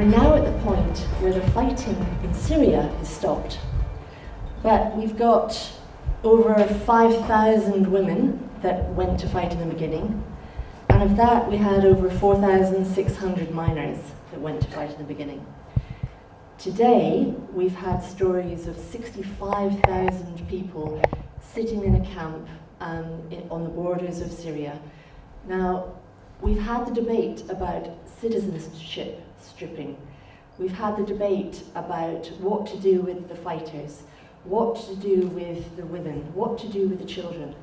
We're now at the point where the fighting in Syria is stopped, but we've got over 5,000 women that went to fight in the beginning, and of that we had over 4,600 minors that went to fight in the beginning. Today we've had stories of 65,000 people sitting in a camp on the borders of Syria. Now, we've had the debate about citizenship stripping. We've had the debate about what to do with the fighters, what to do with the women, what to do with the children.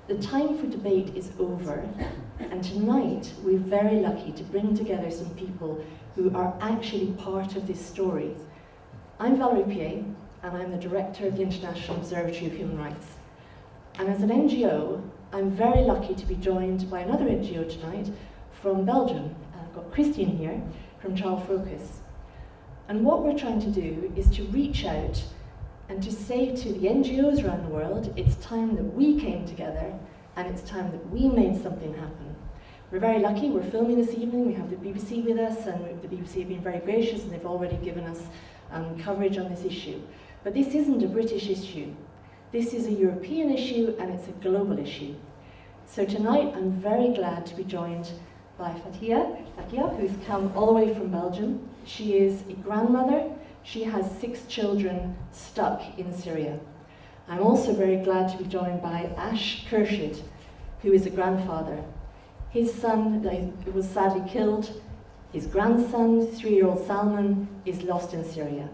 The time for debate is over, and tonight we're very lucky to bring together some people who are actually part of this story. I'm Valerie Pied, and I'm the director of the International Observatory of Human Rights. And as an NGO, I'm very lucky to be joined by another NGO tonight from Belgium. I've got Christine here from Child Focus. And what we're trying to do is to reach out and to say to the NGOs around the world, it's time that we came together and it's time that we made something happen. We're very lucky, we're filming this evening, we have the BBC with us, and the BBC have been very gracious and they've already given us coverage on this issue. But this isn't a British issue. This is a European issue and it's a global issue. So tonight I'm very glad to be joined by Fatiha, who's come all the way from Belgium. She is a grandmother. She has 6 children stuck in Syria. I'm also very glad to be joined by Ashfaq and Fatiha, who is a grandfather. His son was sadly killed. His grandson, 3-year-old Salman, is lost in Syria.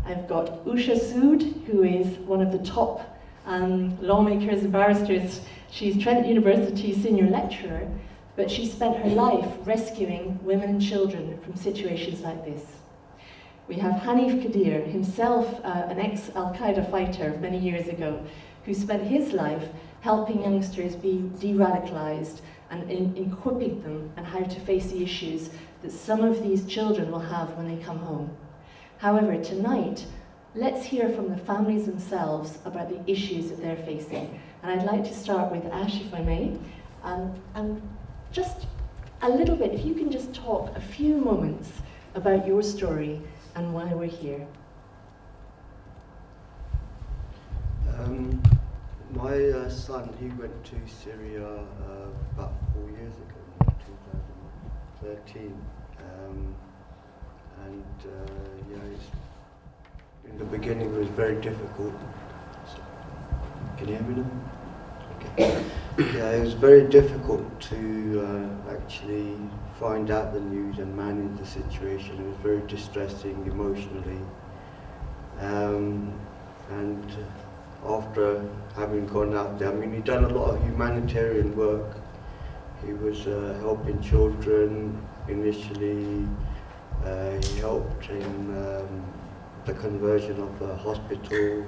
I've got Usha R Sood, who is one of the top lawmakers and barristers. She's Trent University senior lecturer, but she spent her life rescuing women and children from situations like this. We have Hanif Qadir, himself an ex-Al-Qaeda fighter many years ago, who spent his life helping youngsters be de-radicalized and equipping them on how to face the issues that some of these children will have when they come home. However, tonight, let's hear from the families themselves about the issues that they're facing. And I'd like to start with Ash, if I may, and just a little bit, if you can just talk a few moments about your story and why we're here. My son, he went to Syria about 4 years ago, 2013. In the beginning it was very difficult. Can you hear me now? Okay. Yeah, it was very difficult to actually find out the news and manage the situation. It was very distressing emotionally. And after having gone out there, I mean, he'd done a lot of humanitarian work. He was helping children initially. He helped in the conversion of a hospital.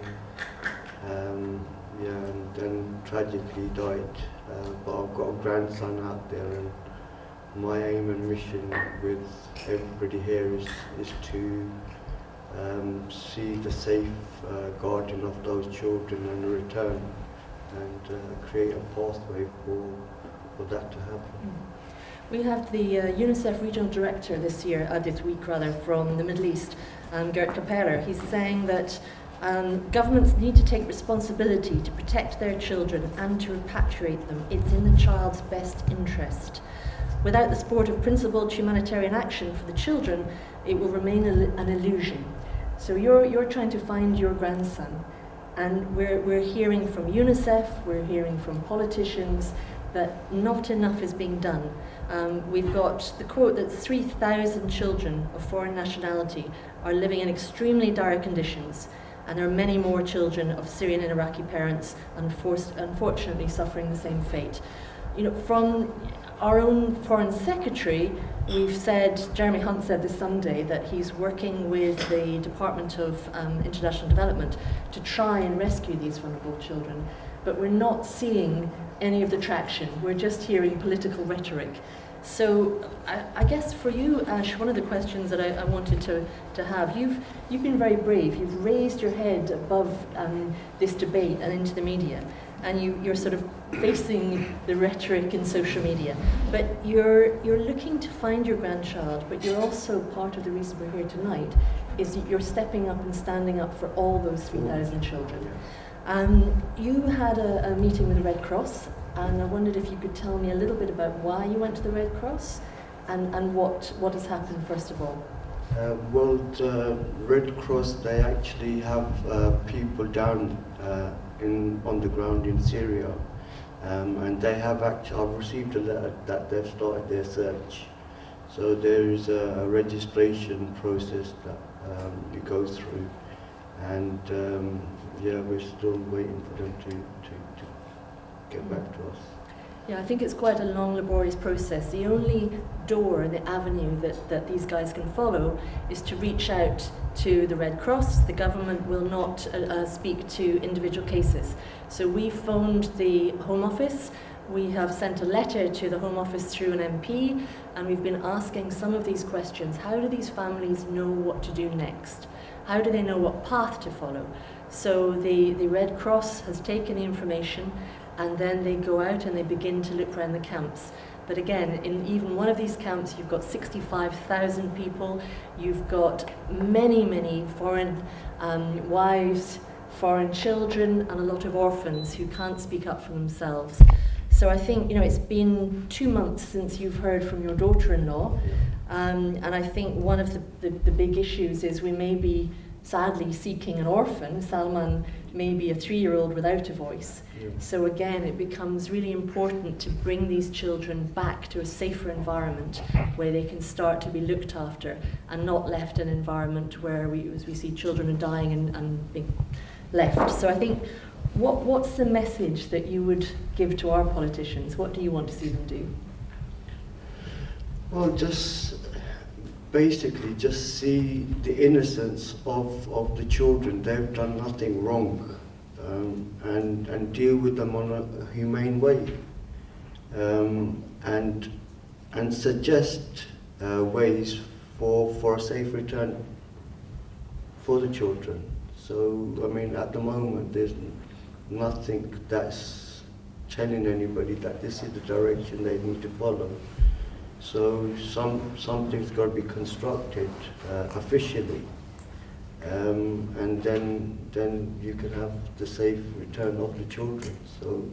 And then tragically died. But I've got a grandson out there, and my aim and mission with everybody here is to see the safe guardian of those children and return, and create a pathway for that to happen. We have the UNICEF Regional Director this week from the Middle East, Gert Capella. He's saying that governments need to take responsibility to protect their children and to repatriate them. It's in the child's best interest. Without the support of principled humanitarian action for the children, it will remain an illusion. So you're trying to find your grandson, and we're hearing from UNICEF, we're hearing from politicians that not enough is being done. We've got the quote that 3,000 children of foreign nationality are living in extremely dire conditions, and there are many more children of Syrian and Iraqi parents unfortunately suffering the same fate. You know, from our own Foreign Secretary, Jeremy Hunt said this Sunday that he's working with the Department of International Development to try and rescue these vulnerable children, but we're not seeing any of the traction. We're just hearing political rhetoric. So I guess for you, Ash, one of the questions that I wanted to have, you've been very brave. You've raised your head above this debate and into the media. and you're sort of facing the rhetoric in social media. But you're looking to find your grandchild, but you're also, part of the reason we're here tonight is that you're stepping up and standing up for all those 3,000 children. You had a meeting with the Red Cross, and I wondered if you could tell me a little bit about why you went to the Red Cross and what has happened first of all. Well, the Red Cross, they actually have people down on the ground in Syria, and they have actually, I've received a letter that they've started their search. So there is a registration process that you go through, and yeah, we're still waiting for them to get back to us. Yeah, I think it's quite a long, laborious process. The only door, the avenue that these guys can follow is to reach out to the Red Cross. The government will not speak to individual cases. So we phoned the Home Office. We have sent a letter to the Home Office through an MP, and we've been asking some of these questions. How do these families know what to do next? How do they know what path to follow? So the Red Cross has taken the information, and then they go out and they begin to look around the camps. But again, in even one of these camps, you've got 65,000 people, you've got many foreign wives, foreign children, and a lot of orphans who can't speak up for themselves. So I think, it's been 2 months since you've heard from your daughter-in-law, and I think one of the big issues is we may be sadly seeking an orphan. Salman may be a 3-year-old without a voice. Yeah. So again, it becomes really important to bring these children back to a safer environment where they can start to be looked after and not left in an environment where as we see children are dying and being left. So I think, what's the message that you would give to our politicians? What do you want to see them do? Well, basically just see the innocence of the children. They've done nothing wrong, and deal with them on a humane way, and suggest ways for a safe return for the children. So, I mean, at the moment there's nothing that's telling anybody that this is the direction they need to follow. So something's got to be constructed officially, and then you can have the safe return of the children. So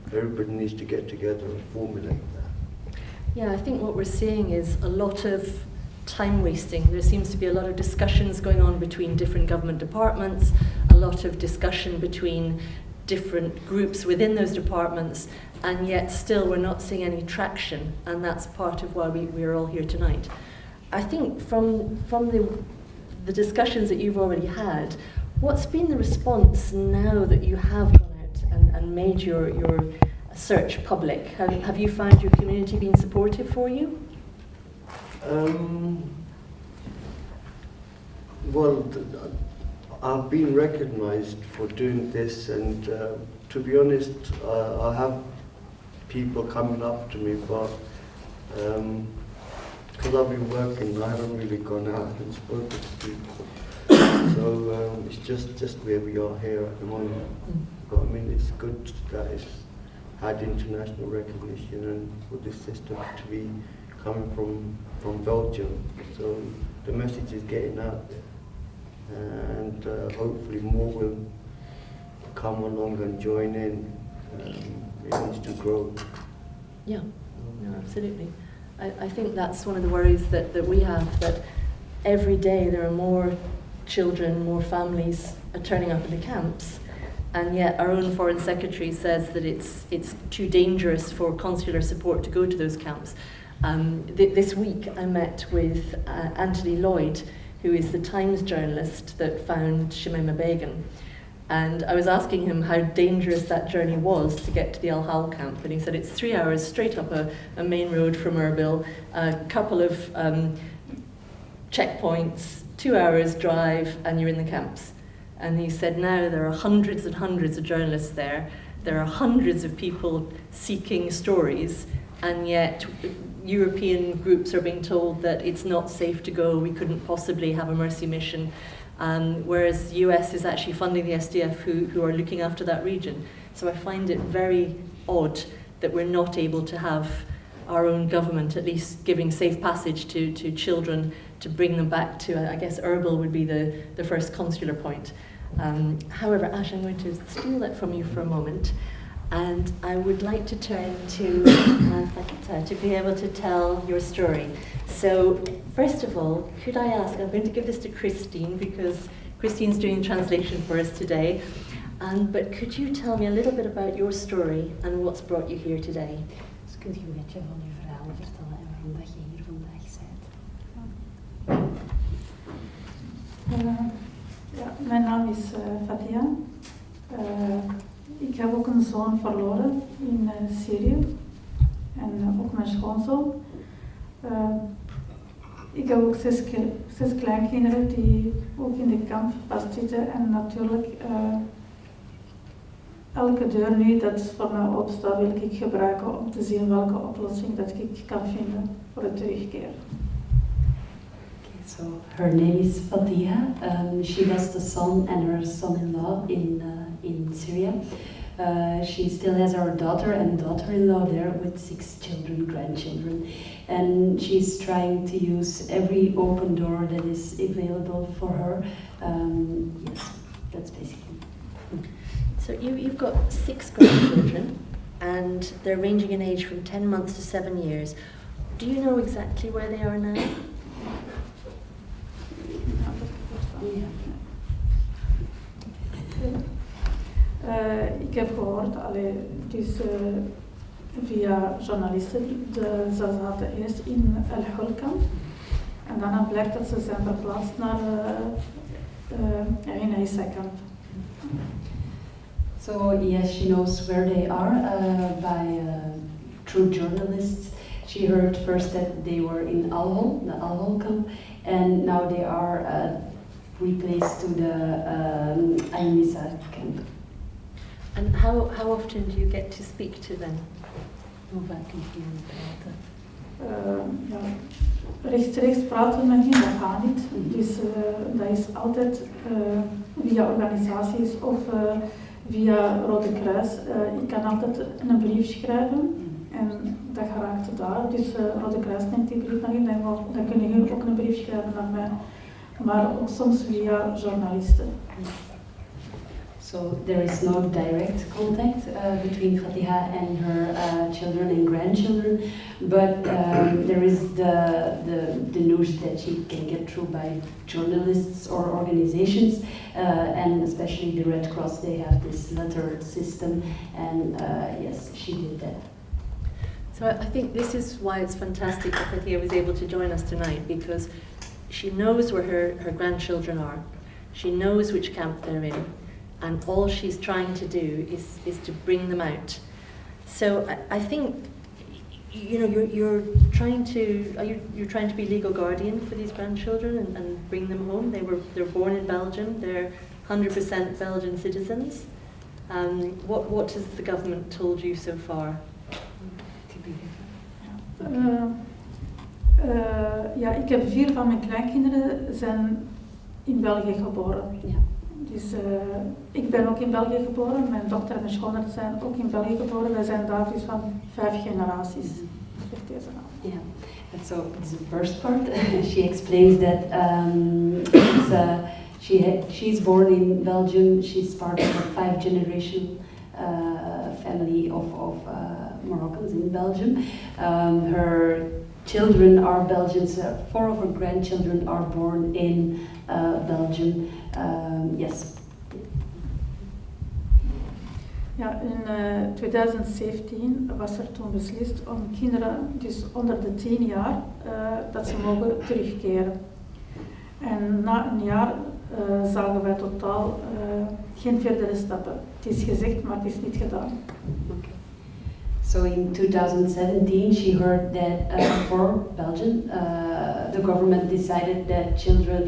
everybody needs to get together and formulate that. Yeah, I think what we're seeing is a lot of time wasting. There seems to be a lot of discussions going on between different government departments, a lot of discussion between different groups within those departments, and yet still we're not seeing any traction, and that's part of why we're all here tonight. I think from the discussions that you've already had, what's been the response now that you have gone out and made your search public? Have you found your community being supportive for you? Well, I've been recognised for doing this, and to be honest, I have people coming up to me, but because I've been working, I haven't really gone out and spoken to people. So it's just where we are here at the moment. But I mean, it's good that it's had international recognition, and for this system to be coming from Belgium. So the message is getting out there. And hopefully more will come along and join in. It needs to grow. Yeah, no, absolutely. I think that's one of the worries that we have, that every day there are more children, more families are turning up in the camps, and yet our own Foreign Secretary says that it's too dangerous for consular support to go to those camps. This week I met with Anthony Lloyd, who is the Times journalist that found Shamima Begum. And I was asking him how dangerous that journey was to get to the Al Hal camp, and he said it's 3 hours straight up a main road from Erbil, a couple of checkpoints, 2 hours drive, and you're in the camps. And he said now there are hundreds and hundreds of journalists there, there are hundreds of people seeking stories, and yet European groups are being told that it's not safe to go, we couldn't possibly have a mercy mission, whereas the US is actually funding the SDF who are looking after that region. So I find it very odd that we're not able to have our own government at least giving safe passage to children to bring them back to, I guess Erbil would be the first consular point. However, Ash, I'm going to steal that from you for a moment, and I would like to turn to Fatiha to be able to tell your story. So, first of all, could I ask, I'm going to give this to Christine because Christine's doing translation for us today, but could you tell me a little bit about your story and what's brought you here today? Dus kunt u een beetje van uw verhaal vertellen en waarom dat je hier vandaag bent? Ja, mijn naam is Fatiha. Ik heb ook een zoon verloren in Syrië en ook mijn schoonzoon. Ik heb ook zes kleinkinderen die ook in de kamp vastzitten en natuurlijk elke deur nu dat voor mij opstaat wil ik gebruiken om te zien welke oplossing dat ik kan vinden voor het terugkeer. So her name is Fatiha. She lost a son and her son-in-law in Syria. She still has her daughter and daughter-in-law there with 6 children, grandchildren, and she's trying to use every open door that is available for her. Yes, that's basically. So you've got 6 grandchildren, and they're ranging in age from 10 months to 7 years. Do you know exactly where they are now? Ik heb gehoord, dus via journalisten, ze zaten eerst in El Hulkamp en daarna blijkt dat ze zijn verplaatst naar een Isa-kamp. So yes, she knows where they are through journalists. She heard first that they were in the Al-Hol camp, and now they are replaced to the Al-Nisa camp. And how often do you get to speak to them? Hoe vaak kun je hen praten? Rechtstreeks praten met hen, dat gaat niet. Dus dat is altijd via organisaties of via Rode Kruis. Ik kan altijd een brief schrijven en dat geraakt daar. Dus Rode Kruis neemt die brief naar in, dan kunnen jullie ook een brief schrijven naar mij. Maar ook soms via journalisten. So there is no direct contact between Fatiha and her children and grandchildren, but there is the news that she can get through by journalists or organizations, and especially the Red Cross. They have this letter system, and yes, she did that. So I think this is why it's fantastic that Fatiha was able to join us tonight, because she knows where her grandchildren are, she knows which camp they're in, and all she's trying to do is to bring them out. So I think, you know, you're trying to be legal guardian for these grandchildren and bring them home. They're born in Belgium. They're 100% Belgian citizens. What has the government told you so far? Ja, ik heb 4 van mijn kleinkinderen zijn in België geboren. Ja. Dus ik ben ook in België geboren, mijn dochter en mijn schoonmoeder zijn ook in België geboren. Wij zijn daar dus van 5 generaties. Yeah, and so it's the first part. She explains that she's born in Belgium. She's part of a 5-generation family of Moroccans in Belgium. Her children are Belgians. 4 of her grandchildren are born in Belgium. Yes. Ja, in 2017 was er toen beslist om kinderen, dus onder de 10 jaar, dat ze mogen terugkeren. En na een jaar zagen wij totaal geen verdere stappen. Het is gezegd, maar het is niet gedaan. Okay. So in 2017, she heard that for Belgium, the government decided that children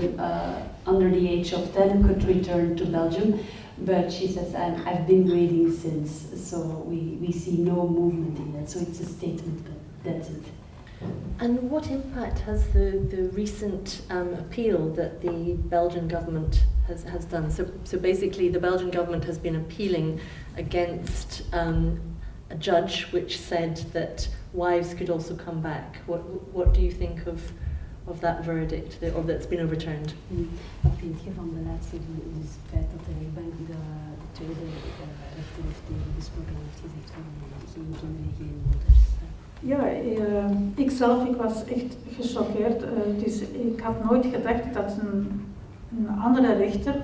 under the age of 10 could return to Belgium. But she says, I've been waiting since, so we see no movement in that. So it's a statement, but that's it. And what impact has the recent appeal that the Belgian government has done? So basically the Belgian government has been appealing against a judge which said that wives could also come back. What do you think of that verdict, or that's been overturned? Wat vind je van de laatste, dus het feit dat de rechtbank de tweede rechter heeft tegengesproken en heeft gezegd van geen kinderen, geen moeders? Ja, ik was echt gechoqueerd. Dus ik had nooit gedacht dat een andere rechter,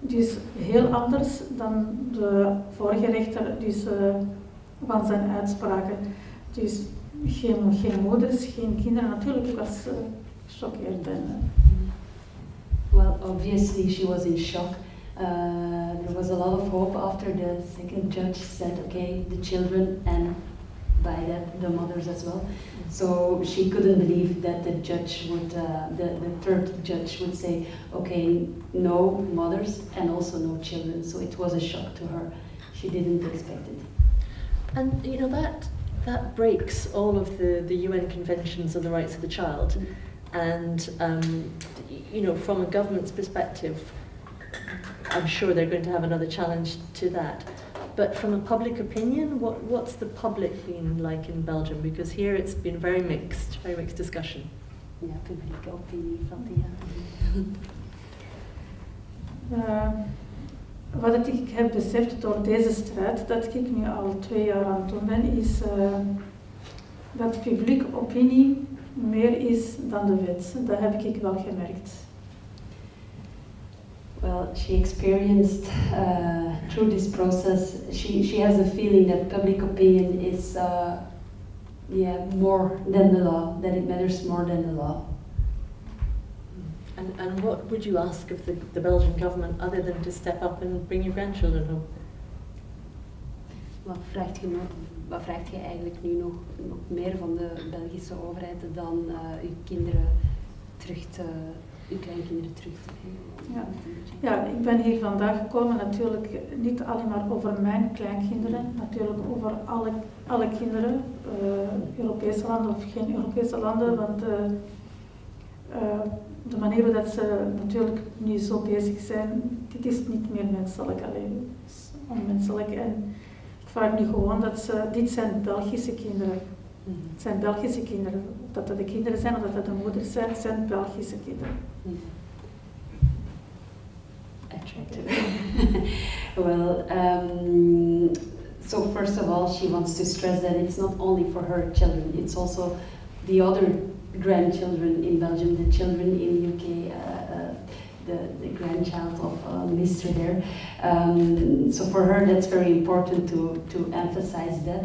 dus heel anders dan de vorige rechter, dus van zijn uitspraken. Dus geen moeders, geen kinderen. Natuurlijk, ik was gechoqueerd. Well, obviously she was in shock. There was a lot of hope after the second judge said, okay, the children and by that the mothers as well. So she couldn't believe that the judge would, the third judge would say, okay, no mothers and also no children. So it was a shock to her. She didn't expect it. And you know that breaks all of the UN conventions on the rights of the child. And you know, from a government's perspective, I'm sure they're going to have another challenge to that. But from a public opinion, what's the public been like in Belgium? Because here it's been very mixed discussion. Ja, publieke opinie, Fatiha. Wat ik heb beseft door deze strijd, dat ik nu al 2 jaar aan het doen ben, is dat publieke opinie meer is dan de wet. Dat heb ik wel gemerkt. Well, she experienced through this process, she has a feeling that public opinion is more than the law, that it matters more than the law. And what would you ask of the Belgian government other than to step up and bring your grandchildren home? Wat vraagt je eigenlijk nu nog meer van de Belgische overheid dan uw kinderen uw kleinkinderen terug te brengen? Ja, ik ben hier vandaag gekomen natuurlijk niet alleen maar over mijn kleinkinderen, natuurlijk over alle kinderen, Europese landen of geen Europese landen, want de manier waarop ze natuurlijk nu zo bezig zijn, dit is niet meer menselijk, alleen onmenselijk. En ik vraag nu gewoon dit zijn Belgische kinderen. Het zijn Belgische kinderen. Of dat de kinderen zijn of dat de moeders zijn, het zijn Belgische kinderen. Well, so first of all, she wants to stress that it's not only for her children, it's also the other grandchildren in Belgium, the children in the UK, the grandchild of Mr. there. So for her that's very important to emphasize that.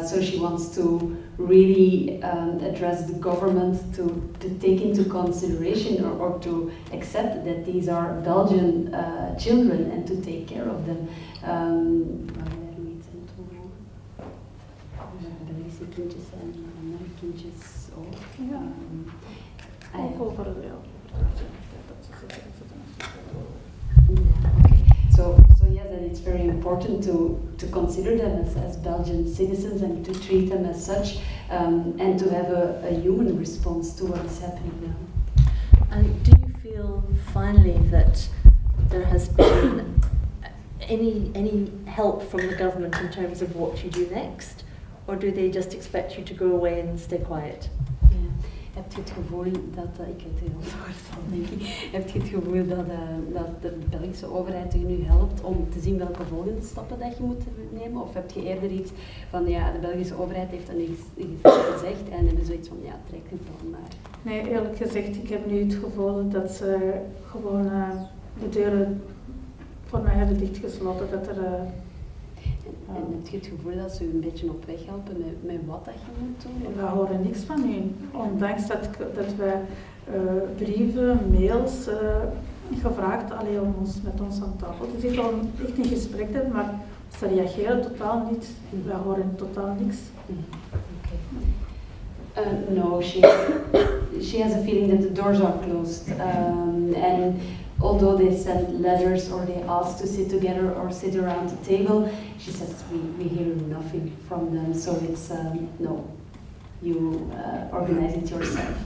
So she wants to really address the government to take into consideration or to accept that these are Belgian children and to take care of them. Belgische kindjes en andere kindjes ook. Ja. Ook over So yes, and it's very important to consider them as Belgian citizens and to treat them as such, and to have a human response to what is happening now. And do you feel finally that there has been any help from the government in terms of what you do next, or do they just expect you to go away and stay quiet? Heb je het gevoel dat, ik weet heel hard van denk ik, heb je het gevoel dat de Belgische overheid je nu helpt om te zien welke volgende stappen dat je moet nemen? Of heb je eerder iets van, ja, de Belgische overheid heeft dat nu gezegd en hebben zoiets van, ja, trek het dan maar. Nee, eerlijk gezegd, ik heb nu het gevoel dat ze gewoon de deuren voor mij hebben dichtgesloten. Dat er, en heb je het gevoel dat ze u een beetje op weg helpen met wat dat je moet doen? We horen niks van u. Ondanks dat wij brieven, mails gevraagd om met ons aan tafel te zitten om echt een gesprek te hebben, maar ze reageren totaal niet. We horen totaal niks. No, she has a feeling that the doors are closed, and although they send letters or they ask to sit together or sit around the table, she says we hear nothing from them, so it's no. you organize it yourself.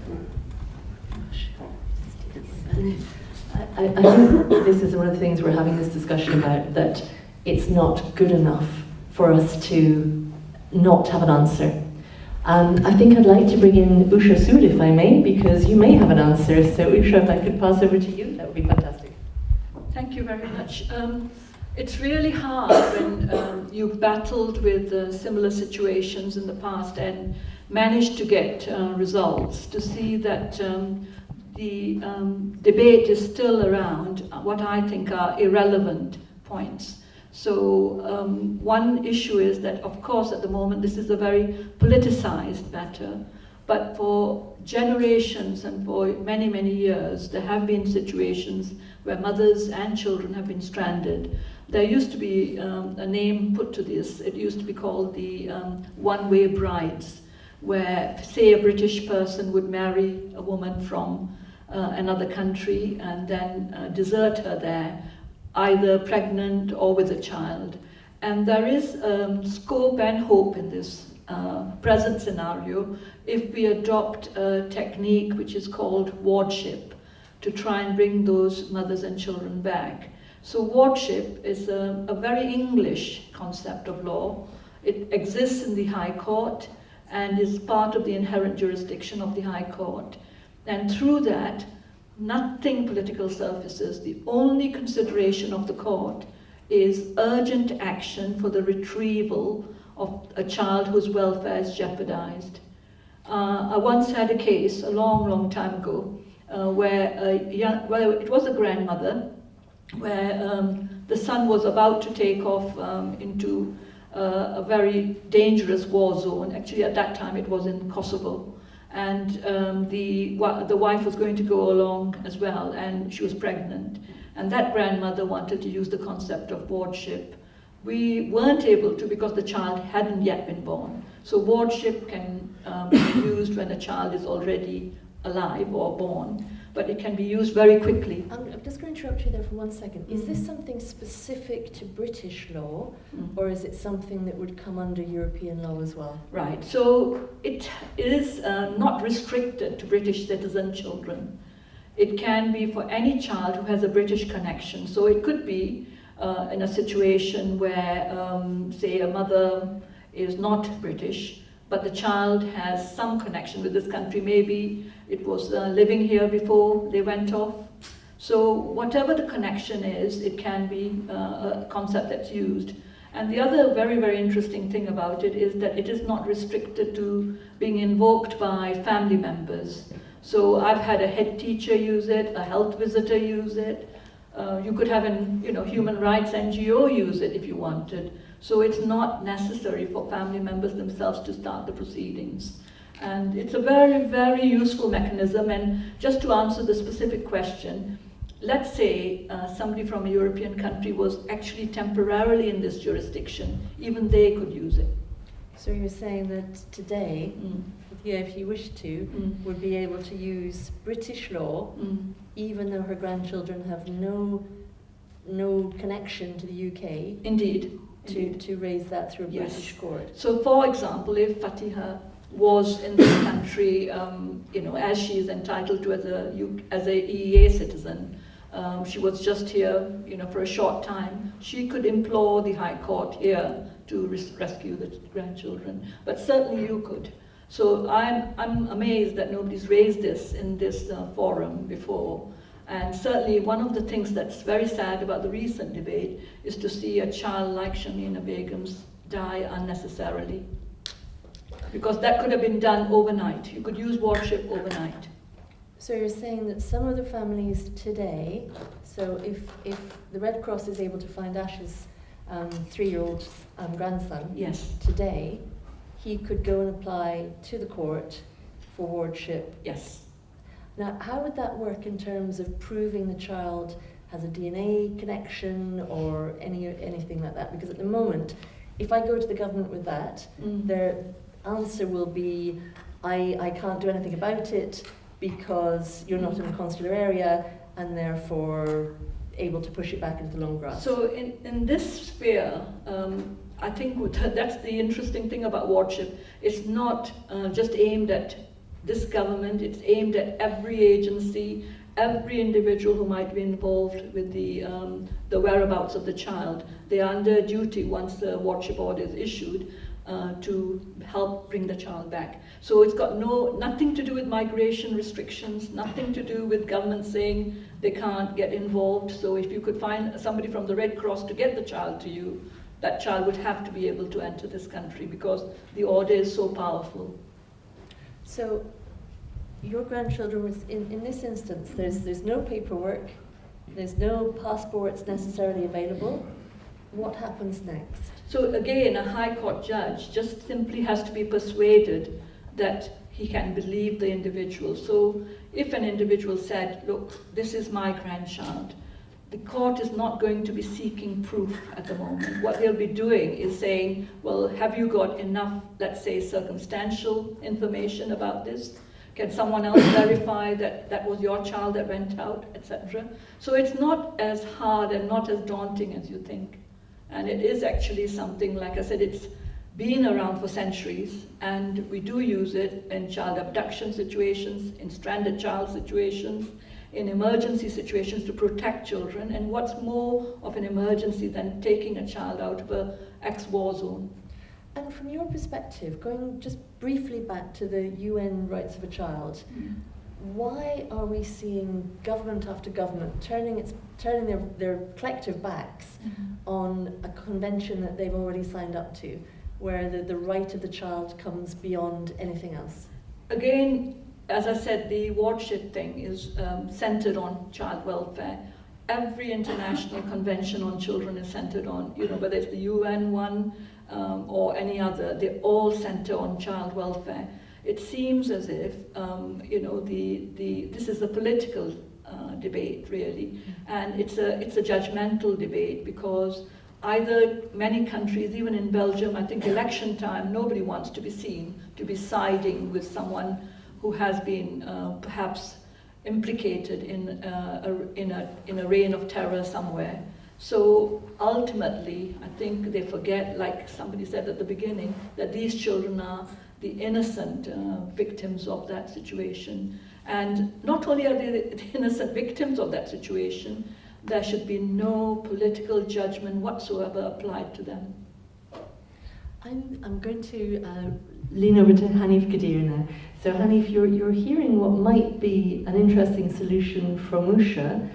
I think this is one of the things we're having this discussion about, that it's not good enough for us to not have an answer. And I think I'd like to bring in Usha R Sood, if I may, because you may have an answer. So Usha, if I could pass over to you, that would be fantastic. Thank you very much. It's really hard when you've battled with similar situations in the past and managed to get results, to see that the debate is still around what I think are irrelevant points. So one issue is that, of course, at the moment this is a very politicized matter, but for generations and for many, many years there have been situations where mothers and children have been stranded. There used to be a name put to this. It used to be called the one-way brides, where, say, a British person would marry a woman from another country and then desert her there, either pregnant or with a child. And there is scope and hope in this present scenario if we adopt a technique which is called wardship to try and bring those mothers and children back. So wardship is a very English concept of law. It exists in the High Court and is part of the inherent jurisdiction of the High Court. And through that, nothing political surfaces. The only consideration of the court is urgent action for the retrieval of a child whose welfare is jeopardized. I once had a case a long, long time ago where it was a grandmother, where the son was about to take off into a very dangerous war zone. Actually, at that time it was in Kosovo. And the wife was going to go along as well, and she was pregnant. And that grandmother wanted to use the concept of wardship. We weren't able to because the child hadn't yet been born. So wardship can be used when a child is already alive or born, but it can be used very quickly. I'm just going to interrupt you there for 1 second. Is this something specific to British law, or is it something that would come under European law as well? Right, so it is not restricted to British citizen children. It can be for any child who has a British connection. So it could be in a situation where, say, a mother is not British, but the child has some connection with this country. Maybe it was living here before they went off. So whatever the connection is, it can be a concept that's used. And the other very, very interesting thing about it is that it is not restricted to being invoked by family members. So I've had a head teacher use it, a health visitor use it. You could have an human rights NGO use it if you wanted. So it's not necessary for family members themselves to start the proceedings. And it's a very, very useful mechanism. And just to answer the specific question, let's say somebody from a European country was actually temporarily in this jurisdiction, even they could use it. So you're saying that today, if you wish to, would be able to use British law, even though her grandchildren have no connection to the UK. Indeed. To raise that through a Yes. British court. So, for example, if Fatiha was in this country, as she is entitled to as a EEA citizen, she was just here, for a short time, she could implore the High Court here to rescue the grandchildren. But certainly you could. So I'm amazed that nobody's raised this in this forum before. And certainly one of the things that's very sad about the recent debate is to see a child like Shamina Begum's die unnecessarily. Because that could have been done overnight. You could use wardship overnight. So you're saying that some of the families today, so if the Red Cross is able to find Ash's 3-year-old grandson Yes. today, he could go and apply to the court for wardship. Yes. Now, how would that work in terms of proving the child has a DNA connection or anything like that? Because at the moment, if I go to the government with that, their answer will be, I can't do anything about it because you're not in a consular area and therefore able to push it back into the long grass. So in this sphere, I think that's the interesting thing about wardship. It's not just aimed at this government, it's aimed at every agency, every individual who might be involved with the whereabouts of the child. They are under duty once the wardship order is issued to help bring the child back. So it's got nothing to do with migration restrictions, nothing to do with government saying they can't get involved. So if you could find somebody from the Red Cross to get the child to you, that child would have to be able to enter this country because the order is so powerful. So your grandchildren was in this instance, there's no paperwork, there's no passports necessarily available. What happens next? So again, a High Court judge just simply has to be persuaded that he can believe the individual. So if an individual said, look, this is my grandchild, the court is not going to be seeking proof at the moment. What they'll be doing is saying, well, have you got enough, let's say, circumstantial information about this? Can someone else verify that that was your child that went out, etc.? So it's not as hard and not as daunting as you think. And it is actually something, like I said, it's been around for centuries, and we do use it in child abduction situations, in stranded child situations, in emergency situations to protect children. And what's more of an emergency than taking a child out of an ex-war zone? And from your perspective, going just briefly back to the UN rights of a child, why are we seeing government after government turning their collective backs on a convention that they've already signed up to, where the right of the child comes beyond anything else? Again, as I said, the wardship thing is centered on child welfare. Every international convention on children is centered on, whether it's the UN one or any other, they all center on child welfare. It seems as if, this is a political debate, really, and it's a judgmental debate, because either many countries, even in Belgium, I think election time, nobody wants to be seen to be siding with someone who has been perhaps implicated in a reign of terror somewhere. So ultimately, I think they forget, like somebody said at the beginning, that these children are the innocent victims of that situation. And not only are they the innocent victims of that situation, there should be no political judgment whatsoever applied to them. I'm going to lean over to Hanif Qadir now. So Hanif, you're hearing what might be an interesting solution from Usha.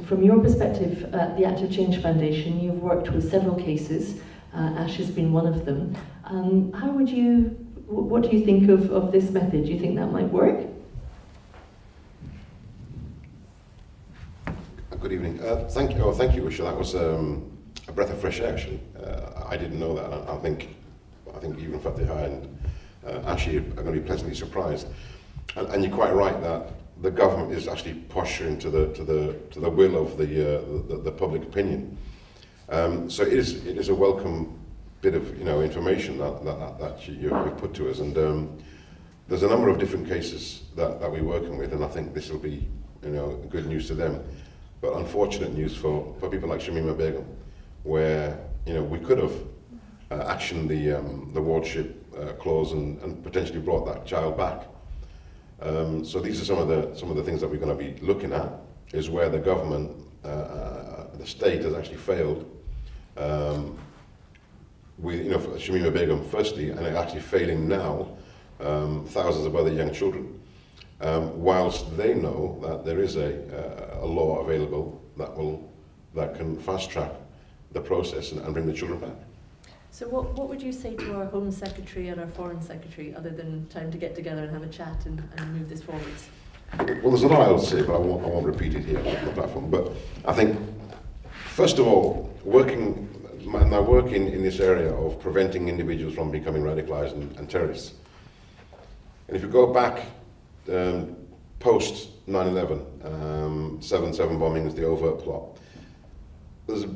From your perspective at the Active Change Foundation, you've worked with several cases. Ash has been one of them. What do you think of this method? Do you think that might work? Good evening. Thank you, Usha. That was a breath of fresh air, actually. I didn't know that. I think even Fatiha and Ashi are going to be pleasantly surprised. And you're quite right that the government is actually posturing to the will of the public opinion. So it is a welcome bit of information that you've put to us. And there's a number of different cases that we're working with, and I think this will be good news to them. But unfortunate news for people like Shamima Begum, where we could have actioned the wardship clause and potentially brought that child back. So these are some of the things that we're going to be looking at, is where the government, the state, has actually failed with Shamima Begum firstly, and actually failing now thousands of other young children. Whilst they know that there is a law available that can fast track the process and bring the children back. So what would you say to our Home Secretary and our Foreign Secretary, other than time to get together and have a chat and move this forwards? Well, there's a lot I'll say, but I won't repeat it here on the platform. But I think, first of all, working in this area of preventing individuals from becoming radicalized and terrorists. And if you go back post 9/11, 7/7 bombings, the overt plot, there's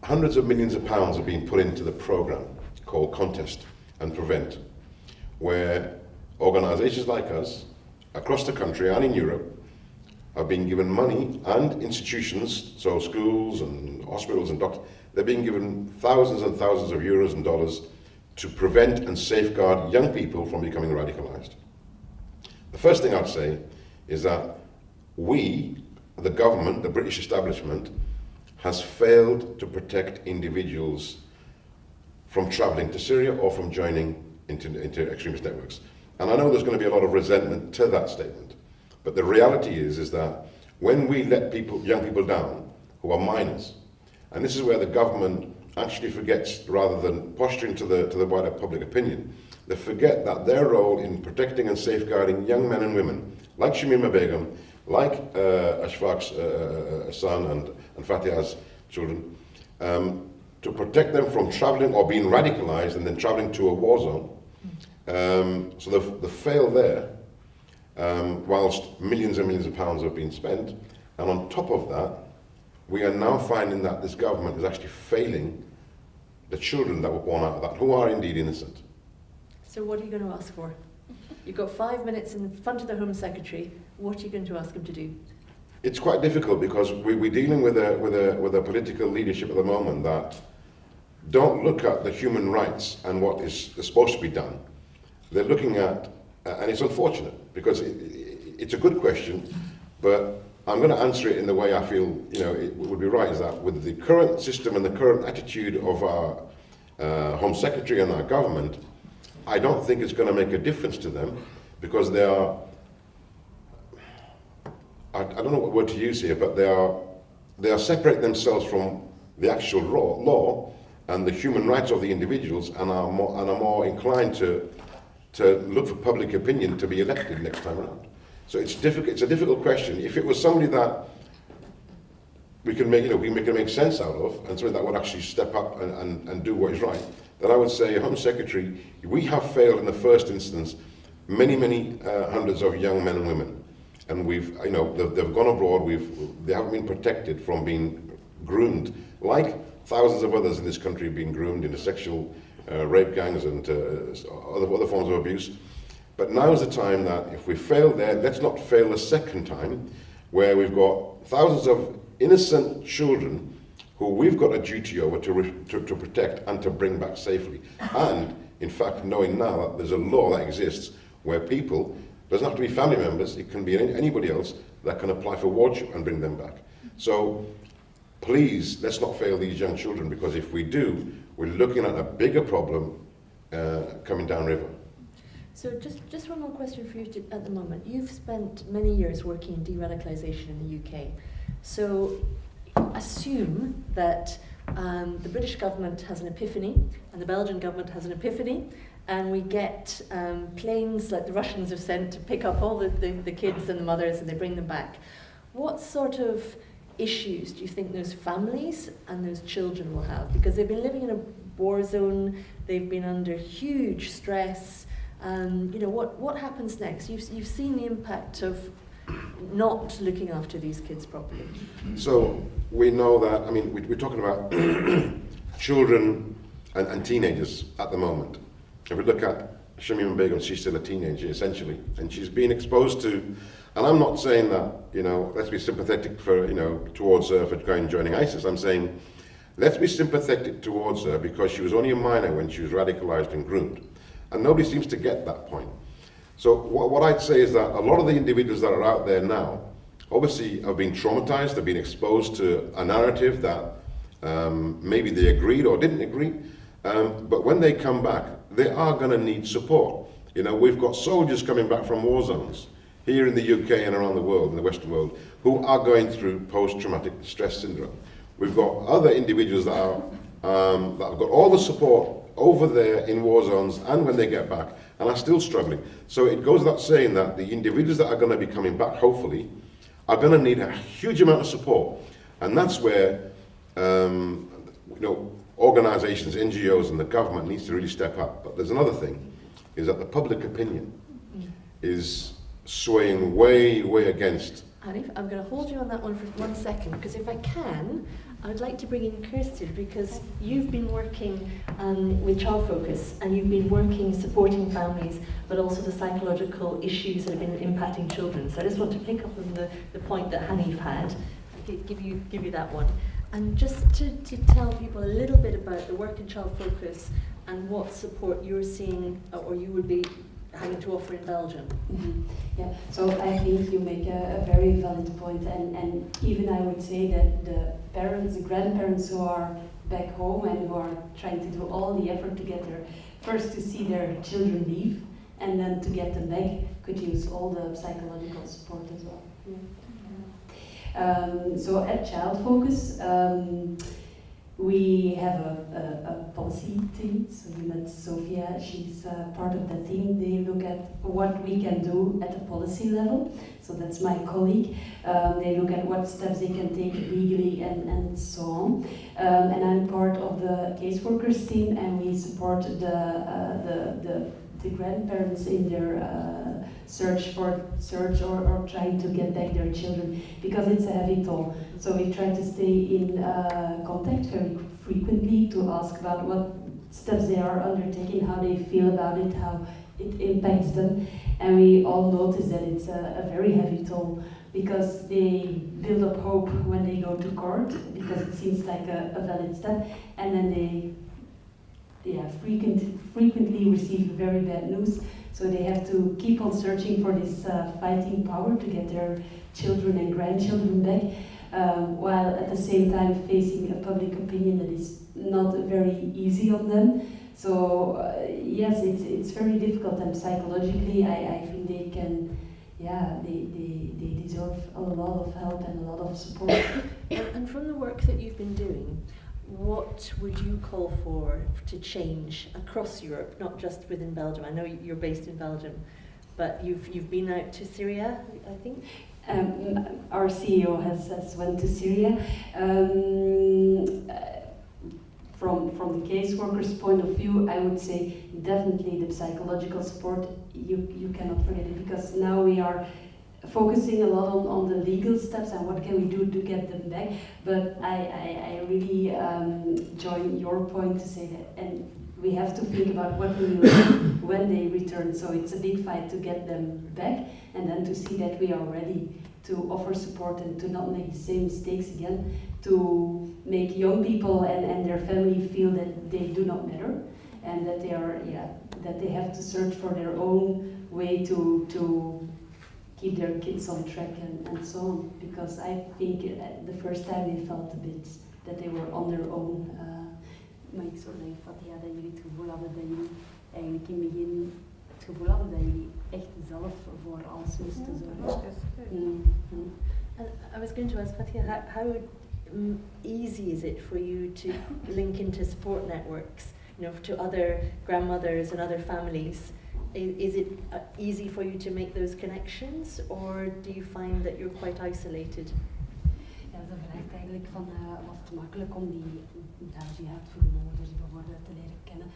hundreds of millions of pounds have been put into the program called Contest and Prevent, where organizations like us across the country and in Europe have been given money, and institutions, so schools and hospitals and doctors, they're being given thousands and thousands of euros and dollars to prevent and safeguard young people from becoming radicalized. The first thing I'd say is that we, the government, the British establishment, has failed to protect individuals from traveling to Syria or from joining into extremist networks. And I know there's going to be a lot of resentment to that statement, but the reality is that when we let young people down who are minors, and this is where the government actually forgets, rather than posturing to the wider public opinion, they forget that their role in protecting and safeguarding young men and women, like Shamima Begum, like Ashfaq's son and Fatiha's children, to protect them from traveling or being radicalized and then traveling to a war zone. So the fail there, whilst millions and millions of pounds have been spent, and on top of that, we are now finding that this government is actually failing the children that were born out of that, who are indeed innocent. So what are you going to ask for? You've got 5 minutes in front of the Home Secretary. What are you going to ask him to do? It's quite difficult because we're dealing with a political leadership at the moment that don't look at the human rights and what is supposed to be done. They're looking at, and it's unfortunate because it's a good question, but I'm going to answer it in the way I feel it would be right, is that with the current system and the current attitude of our Home Secretary and our government, I don't think it's going to make a difference to them because they are, I don't know what word to use here, but they are separating themselves from the actual law and the human rights of the individuals and are more inclined to look for public opinion to be elected next time around. So it's difficult. It's a difficult question. If it was somebody that we can make sense out of, and somebody that would actually step up and do what is right, then I would say, Home Secretary, we have failed in the first instance many hundreds of young men and women, and they've gone abroad. They haven't been protected from being groomed, like thousands of others in this country being groomed into sexual rape gangs and other forms of abuse. But now is the time that if we fail there, let's not fail a second time, where we've got thousands of innocent children who we've got a duty over to protect and to bring back safely. And in fact, knowing now that there's a law that exists where people, doesn't have to be family members, it can be anybody else that can apply for wardship and bring them back. So please, let's not fail these young children, because if we do, we're looking at a bigger problem coming downriver. So just one more question for you at the moment. You've spent many years working in de-radicalisation in the UK. So assume that the British government has an epiphany and the Belgian government has an epiphany, and we get planes like the Russians have sent to pick up all the kids and the mothers and they bring them back. What sort of issues do you think those families and those children will have? Because they've been living in a war zone, they've been under huge stress. What happens next? You've seen the impact of not looking after these kids properly. So we know that, we're talking about children and teenagers at the moment. If we look at Shamima Begum, she's still a teenager essentially, and she's been exposed to, and I'm not saying that, let's be sympathetic towards her for joining ISIS. I'm saying let's be sympathetic towards her because she was only a minor when she was radicalized and groomed. And nobody seems to get that point. So what I'd say is that a lot of the individuals that are out there now obviously have been traumatized, they've been exposed to a narrative that maybe they agreed or didn't agree, but when they come back, they are going to need support. We've got soldiers coming back from war zones here in the UK and around the world, in the Western world, who are going through post-traumatic stress syndrome. We've got other individuals that have got all the support over there in war zones and when they get back, and are still struggling. So it goes without saying that the individuals that are going to be coming back, hopefully, are going to need a huge amount of support. And that's where organizations, NGOs and the government needs to really step up. But there's another thing, is that the public opinion is swaying way against. Hanif, I'm going to hold you on that one for 1 second, because if I can, I'd like to bring in Kirsty, because you've been working with Child Focus, and you've been working supporting families, but also the psychological issues that have been impacting children. So I just want to pick up on the point that Hanif had, give you that one. And just to tell people a little bit about the Work and Child Focus and what support you're seeing or you would be having to offer in Belgium. Mm-hmm. Yeah, so I think you make a very valid point, and even I would say that the parents, the grandparents who are back home and who are trying to do all the effort to get first to see their children leave and then to get them back could use all the psychological support as well. Yeah. So at Child Focus, we have a policy team, so you met Sophia, she's part of that team. They look at what we can do at the policy level, so that's my colleague. They look at what steps they can take legally and so on. And I'm part of the caseworkers team, and we support the grandparents in their search or trying to get back their children, because it's a heavy toll. So we try to stay in contact very frequently to ask about what steps they are undertaking, how they feel about it, how it impacts them. And we all notice that it's a very heavy toll, because they build up hope when they go to court, because it seems like a valid step, and then they frequently receive very bad news. So they have to keep on searching for this fighting power to get their children and grandchildren back, while at the same time facing a public opinion that is not very easy on them. So yes, it's very difficult, and psychologically I think they can, they deserve a lot of help and a lot of support. And from the work that you've been doing, what would you call for to change across Europe, not just within Belgium? I know you're based in Belgium, but you've been out to Syria, I think? Our CEO has went to Syria. From the caseworker's point of view, I would say definitely the psychological support, you cannot forget it, because now we are focusing a lot on the legal steps and what can we do to get them back. But I really join your point to say that, and we have to think about what we will do when they return. So it's a big fight to get them back, and then to see that we are ready to offer support and to not make the same mistakes again, to make young people and their family feel that they do not matter, and that they are that they have to search for their own way to keep their kids on track and so on. Because I think the first time they felt a bit that they were on their own. Maar ik zou zeggen, Fatiha, dat jullie het gevoel hadden dat jullie eigenlijk in het begin het gevoel hadden dat jullie echt zelf voor alles moesten zorgen. And I was going to ask Fatiha, how easy is it for you to link into support networks, to other grandmothers and other families? Is it easy for you to make those connections, or do you find that you're quite isolated? Ja, ze vraagt eigenlijk van, was het makkelijk om die jihadvermoeders bijvoorbeeld te leren kennen,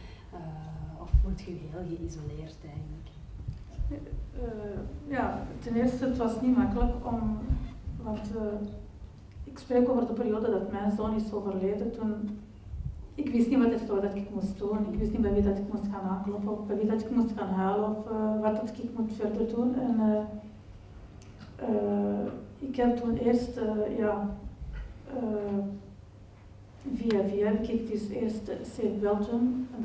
of voelt je heel geïsoleerd eigenlijk? Ten eerste, het was niet makkelijk want ik spreek over de periode dat mijn zoon is overleden. Toen ik wist niet wat ik moest doen. Ik wist niet bij wie dat ik moest gaan aankloppen, of bij wie dat ik moest gaan halen, of wat dat ik moet verder doen. En ik heb toen eerst, via heb ik dus eerst Save Belgium, en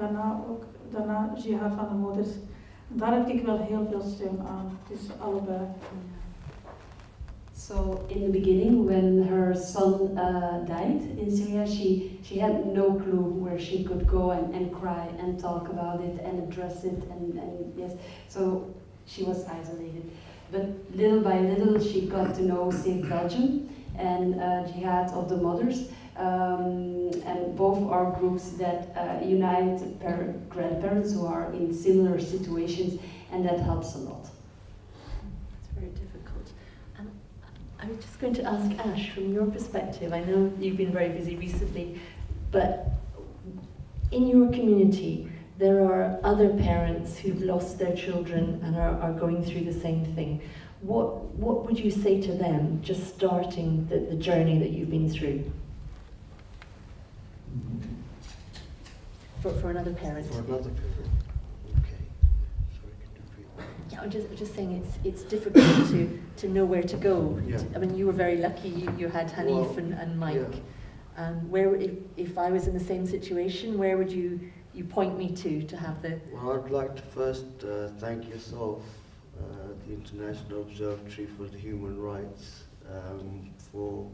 daarna Jihad van de Moeders. En daar heb ik wel heel veel steun aan, dus allebei. So in the beginning, when her son died in Syria, she had no clue where she could go and cry and talk about it and address it, and yes, so she was isolated. But little by little, she got to know Save Belgium and Jihad of the Mothers, and both are groups that unite grandparents who are in similar situations, and that helps a lot. It's very difficult. And I was just going to ask Ash, from your perspective, I know you've been very busy recently, but in your community, there are other parents who've lost their children and are going through the same thing. What would you say to them, just starting the journey that you've been through? For another parent. For another parent. Okay. Sorry, can you repeat? Yeah, I'm just saying it's difficult to know where to go. Yeah. I mean, you were very lucky. You had Hanif and Mike. And where, if I was in the same situation, where would you point me to have the... Well, I'd like to first thank yourself, the International Observatory for the Human Rights, for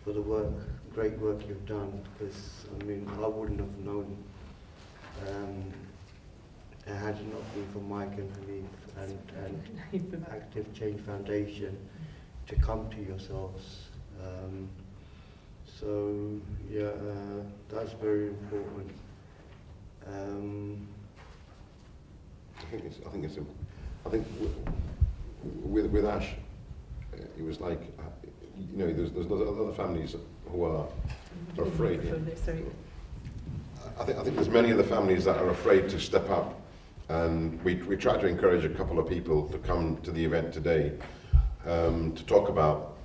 the great work you've done, because I mean, I wouldn't have known had it not been for Mike and Hanif and Active Change Foundation to come to yourselves. So yeah, that's very important. I think with Ash, it was like, you know, there's other families who are afraid. I think there's many of the families that are afraid to step up, and we tried to encourage a couple of people to come to the event today to talk about,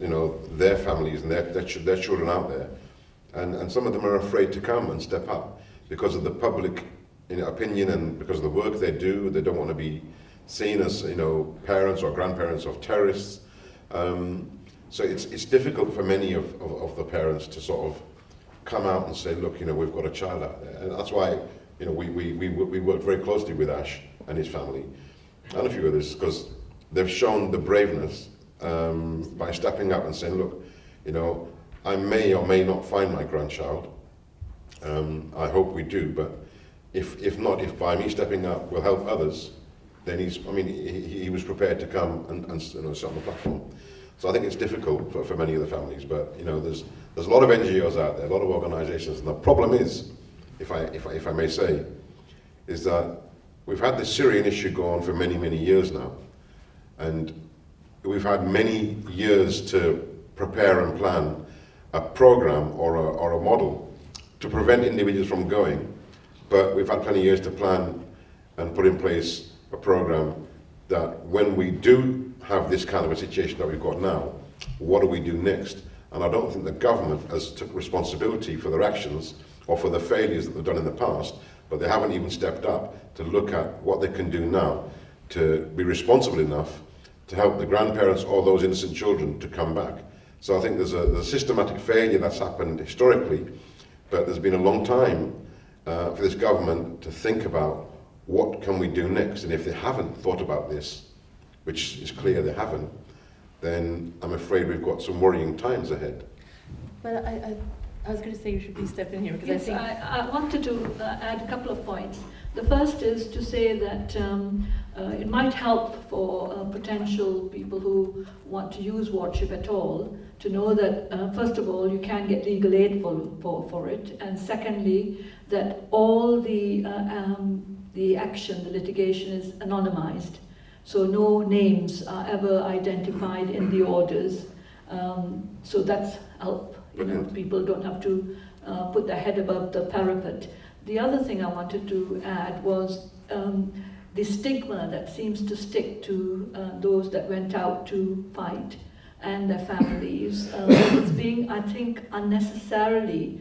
you know, their families and their children out there, and some of them are afraid to come and step up because of the public, you know, opinion, and because of the work they do. They don't want to be seen as, you know, parents or grandparents of terrorists. So it's difficult for many of the parents to sort of come out and say, look, you know, we've got a child out there. And that's why, you know, we worked very closely with Ash and his family and a few others, because they've shown the braveness by stepping up and saying, look, you know, I may or may not find my grandchild. I hope we do, but if not, if by me stepping up will help others, then he was prepared to come and you know, sit on the platform. So I think it's difficult for many of the families, but you know, there's a lot of NGOs out there, a lot of organisations, and the problem is, if I may say, is that we've had this Syrian issue go on for many years now, and we've had many years to prepare and plan a program or a model to prevent individuals from going, but we've had plenty of years to plan and put in place a program that when we do have this kind of a situation that we've got now, what do we do next? And I don't think the government has took responsibility for their actions or for the failures that they've done in the past, but they haven't even stepped up to look at what they can do now to be responsible enough to help the grandparents or those innocent children to come back. So I think there's a systematic failure that's happened historically, but there's been a long time for this government to think about what can we do next. And if they haven't thought about this, which is clear they haven't, then I'm afraid we've got some worrying times ahead. But I was going to say you should please step in here, because yes, I wanted to add a couple of points. The first is to say that it might help for potential people who want to use wardship at all to know that first of all you can get legal aid for it, and secondly that all the action, the litigation is anonymized, so no names are ever identified in the orders. So that's help. You know, people don't have to put their head above the parapet. The other thing I wanted to add was the stigma that seems to stick to those that went out to fight and their families. It's being, I think, unnecessarily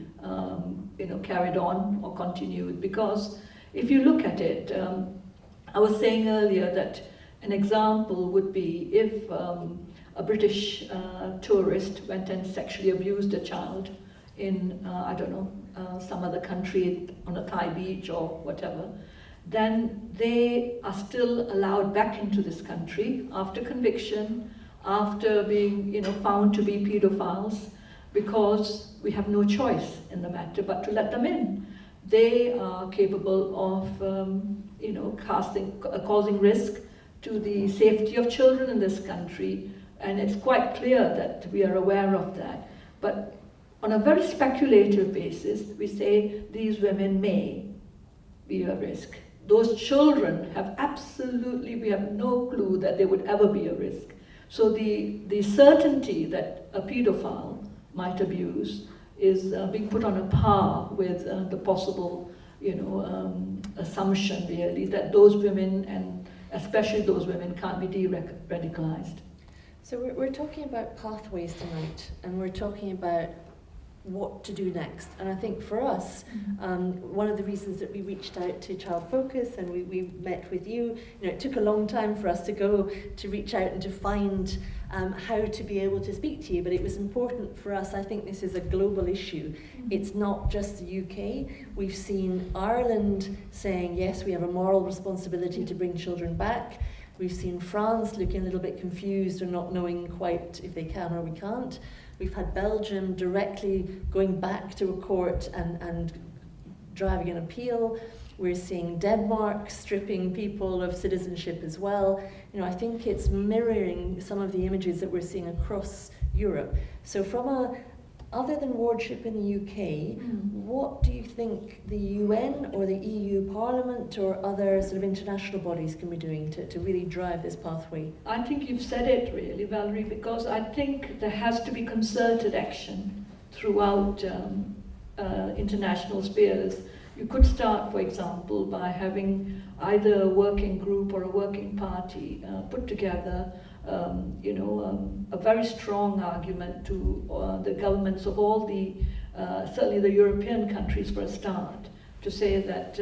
carried on or continued, because if you look at it, I was saying earlier that an example would be if a British tourist went and sexually abused a child in, I don't know, some other country on a Thai beach or whatever, then they are still allowed back into this country after conviction, after being found to be pedophiles, because we have no choice in the matter but to let them in. They are capable of causing risk to the safety of children in this country, and it's quite clear that we are aware of that. But on a very speculative basis, we say these women may be a risk. Those children have absolutely, we have no clue that they would ever be a risk. So the certainty that a pedophile might abuse is being put on a par with the possible, assumption really that those women, and especially those women, can't be de-radicalized. So we're talking about pathways tonight, and we're talking about what to do next. And I think for us, one of the reasons that we reached out to Child Focus and we met with you, it took a long time for us to reach out and to find how to be able to speak to you, but it was important for us. I think this is a global issue. It's not just the UK. We've seen Ireland saying, yes, we have a moral responsibility to bring children back. We've seen France looking a little bit confused or not knowing quite if they can or we can't. We've had Belgium directly going back to a court and driving an appeal. We're seeing Denmark stripping people of citizenship as well. I think it's mirroring some of the images that we're seeing across Europe. So other than wardship in the UK, what do you think the UN or the EU Parliament or other sort of international bodies can be doing to really drive this pathway? I think you've said it really, Valerie, because I think there has to be concerted action throughout international spheres. You could start, for example, by having either a working group or a working party put together a very strong argument to the governments of all the, certainly the European countries for a start, to say that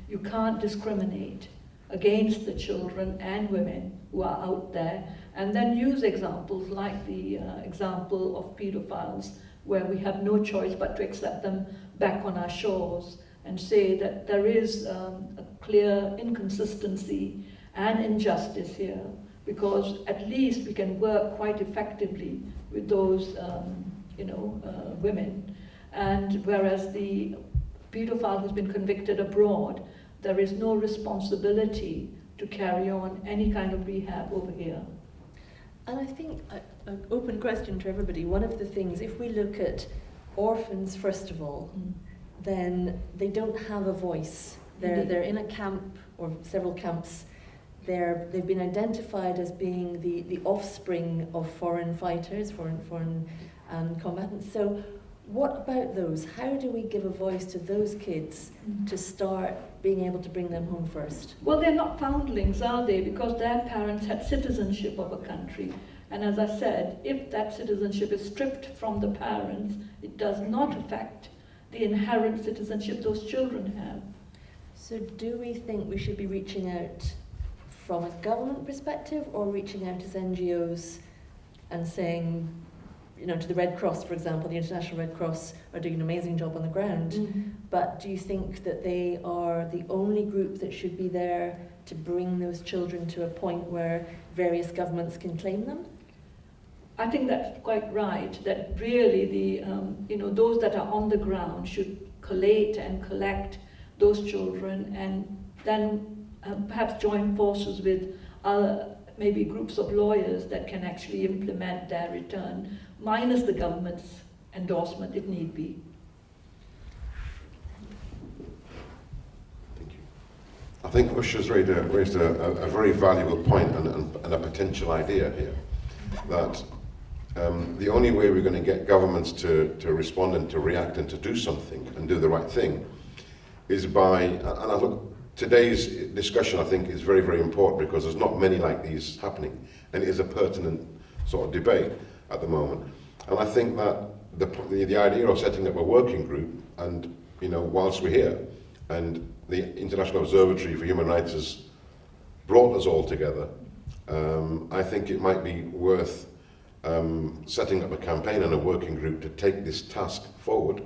you can't discriminate against the children and women who are out there, and then use examples like the example of pedophiles, where we have no choice but to accept them back on our shores, and say that there is a clear inconsistency and injustice here, because at least we can work quite effectively with those women. And whereas the paedophile who's been convicted abroad, there is no responsibility to carry on any kind of rehab over here. And I think, an open question to everybody, one of the things, if we look at orphans first of all, then they don't have a voice. They're in a camp or several camps. They've been identified as being the offspring of foreign fighters, foreign combatants. So what about those? How do we give a voice to those kids to start being able to bring them home first? Well, they're not foundlings, are they? Because their parents had citizenship of a country. And as I said, if that citizenship is stripped from the parents, it does not affect the inherent citizenship those children have. So do we think we should be reaching out from a government perspective, or reaching out as NGOs and saying, to the Red Cross, for example, the International Red Cross are doing an amazing job on the ground, but do you think that they are the only group that should be there to bring those children to a point where various governments can claim them? I think that's quite right, that really those that are on the ground should collate and collect those children, and then perhaps join forces with other maybe groups of lawyers that can actually implement their return, minus the government's endorsement if need be. Thank you. I think Usha's raised a very valuable point and a potential idea here, that the only way we're going to get governments to respond and to react and to do something and do the right thing is by, and I look, today's discussion, I think, is very, very important, because there's not many like these happening, and it is a pertinent sort of debate at the moment. And I think that the idea of setting up a working group, and whilst we're here, and the International Observatory for Human Rights has brought us all together, I think it might be worth setting up a campaign and a working group to take this task forward.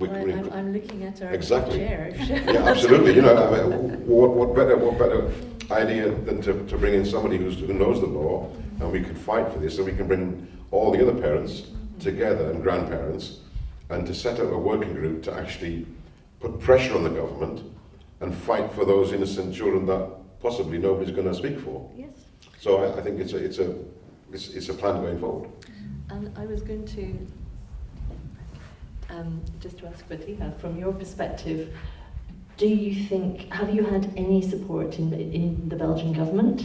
I'm looking at our exactly. chair. Yeah, absolutely. What better idea than to bring in somebody who knows the law, and we can fight for this, so we can bring all the other parents together and grandparents, and to set up a working group to actually put pressure on the government and fight for those innocent children that possibly nobody's going to speak for. Yes. So I think it's a plan going forward. And I was going to just to ask Fatiha, from your perspective, do you think, have you had any support in the Belgian government?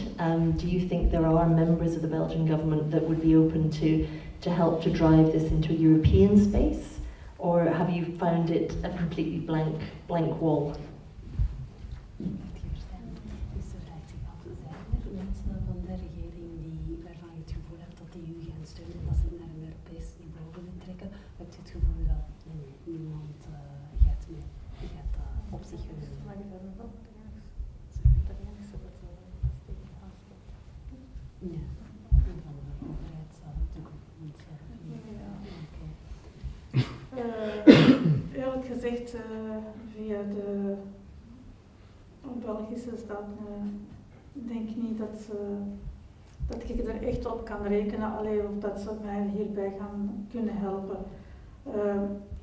Do you think there are members of the Belgian government that would be open to help to drive this into a European space? Or have you found it a completely blank wall? Waarvan je het gevoel hebt dat de EU gaan steunen als ze naar een Europees niveau willen trekken, heb je het gevoel dat Ja, en van de overheid zal het ook niet zijn. Eerlijk gezegd, via de Belgische staat denk ik niet dat ik er echt op kan rekenen, alleen of dat ze mij hierbij gaan kunnen helpen.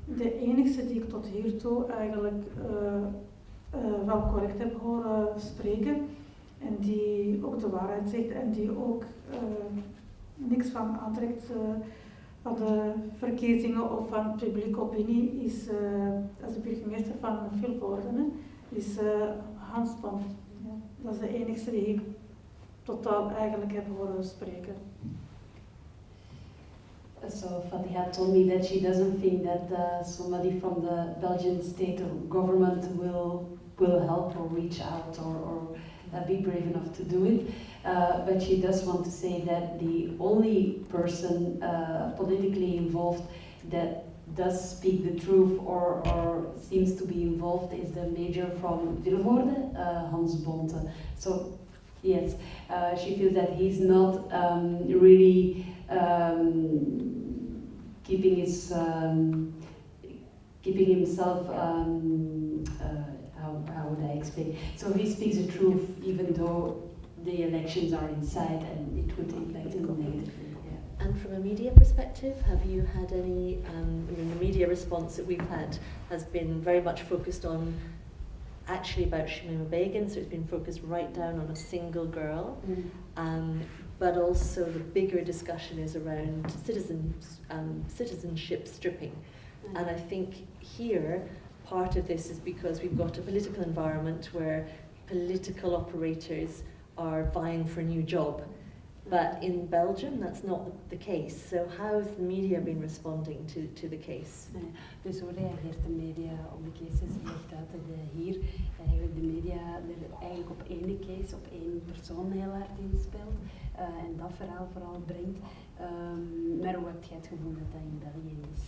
De enige die ik tot hiertoe eigenlijk wel correct heb horen spreken en die ook de waarheid zegt en die ook niks van aantrekt van de verkiezingen of van publieke opinie, is als de burgemeester van Vilvoorde, is Hans Pont. Ja, dat is de enige die ik totaal eigenlijk heb horen spreken. So Fatiha told me that she doesn't think that somebody from the Belgian state or government will help or reach out or be brave enough to do it. But she does want to say that the only person politically involved that does speak the truth or seems to be involved is the major from Vilvoorde, Hans Bonte. So yes, she feels that he's not really keeping himself, how would I explain? So he speaks the truth even though the elections are inside and it would impact him negatively. Yeah. And from a media perspective, have you had any, the media response that we've had has been very much focused on actually about Shamima Begum, so it's been focused right down on a single girl. But also the bigger discussion is around citizenship stripping. And I think here, part of this is because we've got a political environment where political operators are vying for a new job. But in Belgium, that's not the case. So how has the media been responding to the case? Dus hoe reageert de media op de cases? Je legt uit dat hier eigenlijk de media er eigenlijk op één case, op één persoon heel hard inspeelt. En dat verhaal vooral brengt. Maar hoe heb jij het gevoel dat dat in België is?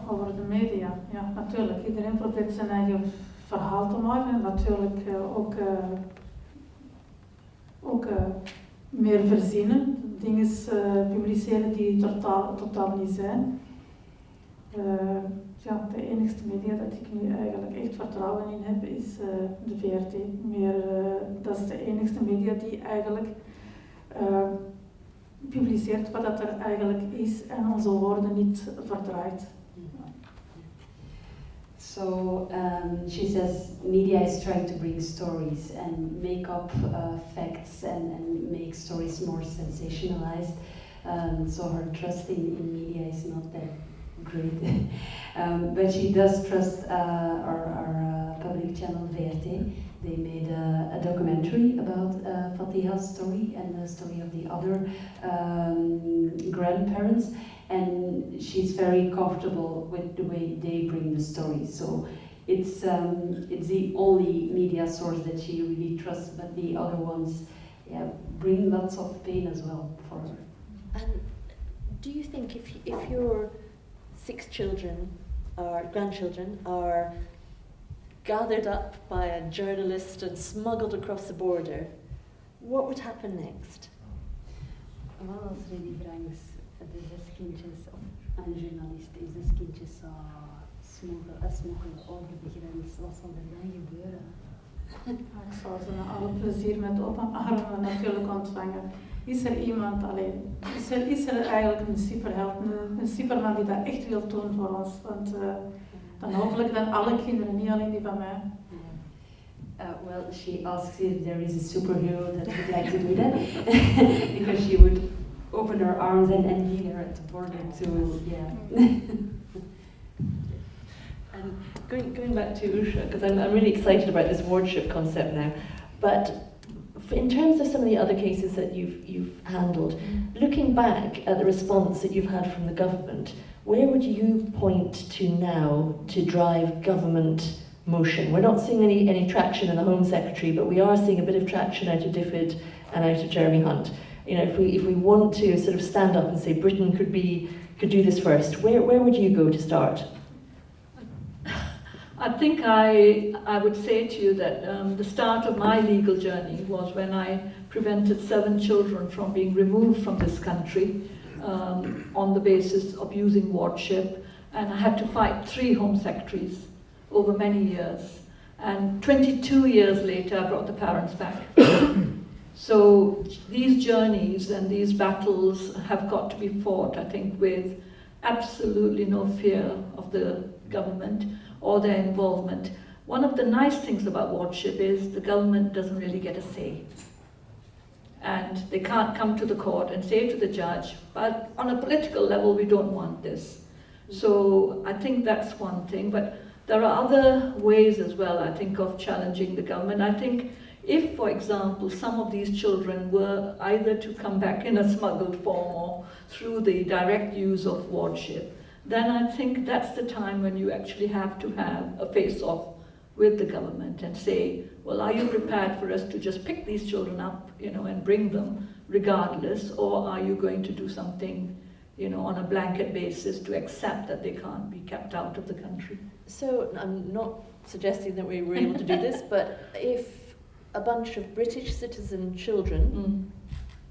Over de media, ja natuurlijk. Iedereen probeert zijn eigen verhaal te maken. Natuurlijk ook meer verzinnen. Dingen publiceren die totaal niet zijn. Ja, de enigste media dat ik nu eigenlijk echt vertrouwen in heb is de VRT. Dat is de enigste media die eigenlijk publiceert wat dat er eigenlijk is en onze woorden niet verdraait. So she says media is trying to bring stories and make up facts and make stories more sensationalized. So her trust in media is not that great. But she does trust our public channel VRT. They made a documentary about Fatiha's story and the story of the other grandparents. And she's very comfortable with the way they bring the story. So it's the only media source that she really trusts, but the other ones bring lots of pain as well for her. And do you think if your 6 children or grandchildren are gathered up by a journalist and smuggled across the border, what would happen next? Wel, als er die vraag is, de 6 kindjes of een journalist die 6 kindjes smokkelen over de grens, wat zal er dan gebeuren? Ik zal ze met alle plezier met open armen natuurlijk ontvangen. Is er iemand alleen? Is er eigenlijk een superheld, een superman die dat echt wil doen voor ons? Want dan hopelijk dan alle kinderen, niet alleen die van mij. Well, she asks if there is a superhero that would like to do that, because she would open her arms and be there at the border to, And going back to Usha, because I'm really excited about this wardship concept now, but in terms of some of the other cases that you've handled, looking back at the response that you've had from the government, where would you point to now to drive government motion? We're not seeing any traction in the Home Secretary, but we are seeing a bit of traction out of DFID and out of Jeremy Hunt. You know, if we want to sort of stand up and say Britain could do this first, where would you go to start? I think I would say to you that the start of my legal journey was when I prevented 7 children from being removed from this country on the basis of using wardship, and I had to fight 3 Home Secretaries over many years. And 22 years later, I brought the parents back. So these journeys and these battles have got to be fought, I think, with absolutely no fear of the government or their involvement. One of the nice things about wardship is the government doesn't really get a say. And they can't come to the court and say to the judge, but on a political level, we don't want this. So I think that's one thing, but there are other ways as well, I think, of challenging the government. I think if, for example, some of these children were either to come back in a smuggled form or through the direct use of wardship, then I think that's the time when you actually have to have a face-off with the government and say, well, are you prepared for us to just pick these children up, and bring them regardless, or are you going to do something, on a blanket basis to accept that they can't be kept out of the country? So I'm not suggesting that we were able to do this, but if a bunch of British citizen children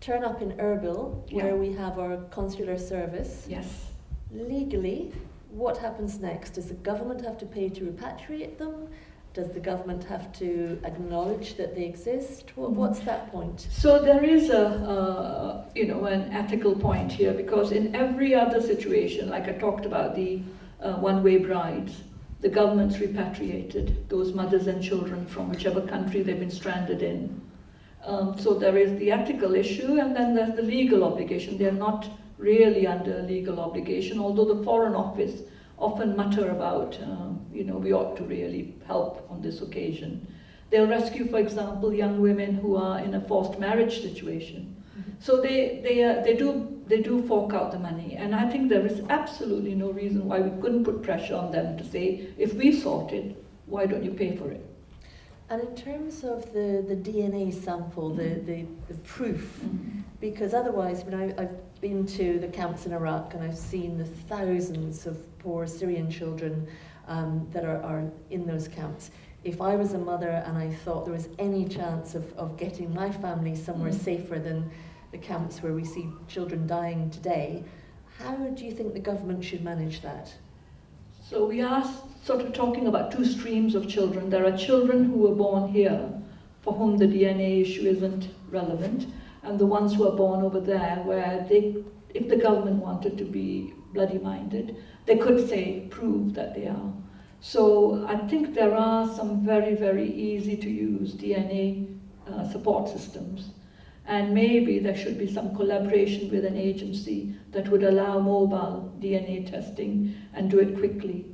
turn up in Erbil, where we have our consular service, yes, legally, what happens next? Does the government have to pay to repatriate them? Does the government have to acknowledge that they exist? What's that point? So there is an ethical point here, because in every other situation, like I talked about the one-way brides, the government's repatriated those mothers and children from whichever country they've been stranded in. So there is the ethical issue, and then there's the legal obligation. They're not really under legal obligation, although the Foreign Office often mutter about, we ought to really help on this occasion. They'll rescue, for example, young women who are in a forced marriage situation. So they do fork out the money, and I think there is absolutely no reason why we couldn't put pressure on them to say, if we sort it, why don't you pay for it? And in terms of the DNA sample, the proof, because otherwise, I've been to the camps in Iraq and I've seen the thousands of poor Syrian children that are in those camps. If I was a mother and I thought there was any chance of getting my family somewhere safer than the camps where we see children dying today, how do you think the government should manage that? So we are sort of talking about 2 streams of children. There are children who were born here for whom the DNA issue isn't relevant, and the ones who are born over there where if the government wanted to be bloody-minded, they could prove that they are. So I think there are some very, very easy to use DNA support systems. And maybe there should be some collaboration with an agency that would allow mobile DNA testing and do it quickly.